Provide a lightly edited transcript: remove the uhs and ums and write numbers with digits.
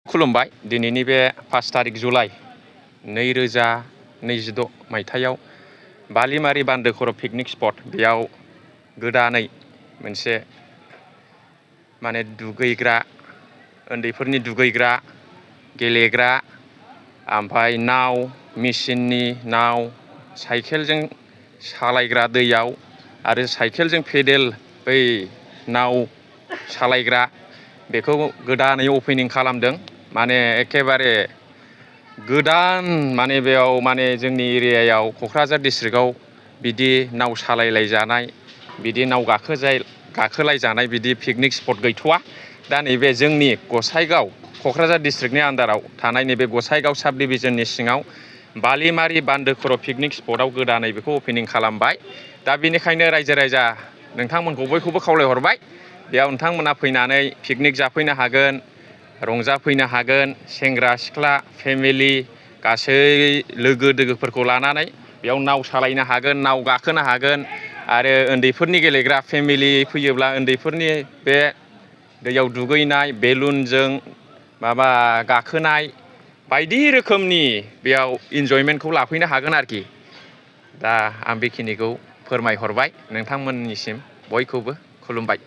खुलुमबाय दिनैनि बे 5 तारिख जुलाइ 2026 मायथाइयाव बालिमारि बान्दो खर' पिकनिक स्पट बेयाव गोदानै मोनसे माने दुगैग्रा उन्दैफोरनि दुगैग्रा गेलेग्रा ओमफ्राय नाव मेचिननि नाव साइकेलजों सालायग्रा दैयाव आरो साइकेलजों पेडेल बै नाव सालायग्रा बेखौ गोदानै अपेनिं खालामदों। माने एखेबारे गोदान माने बेयाव माने जोंनि एरियायाव क'क्राझार डिस्ट्रिक्टआव बिदि नाव सालायलायजानाय बिदि नाव गाखोलायजानाय बिदि पिकनिक स्पट गैथ'वा। दा नैबे जोंनि गसाइगाव क'क्राझार डिस्ट्रिक्टनि आन्दाराव थानाय नैबे गसाइगाव साब डिभिजननि सिङाव बालिमारि बान्दो खर' पिकनिक स्पटआव गोदानै बेखौ अपेनिं खालामबाय। दा बेनिखायनो रायजो राजा नोंथांमोनखौ बयखौबो खावलायहरबाय बेयाव नोंथांमोना फैनानै पिकनिक जाफैनो हागोन, रंजाफैनो हागोन, सेंग्रा सिख्ला फेमिलि गासै लोगो दोगोफोरखौ लानानै बेयाव नाव सालायनो हागोन, नाव गाखोनो हागोन आरो उन्दैफोरनि गेलेग्रा फेमिलि फैयोब्ला उन्दैफोरनि बे दैयाव दुगैनाय बेलुनजों माबा गाखोनाय बायदि रोखोमनि बेयाव इन्जयमेन्टखौ लाफैनो हागोन आरोखि। दा आं बेखिनिखौ फोरमायहरबाय नोंथांमोननिसिम बयखौबो खुलुमबाय।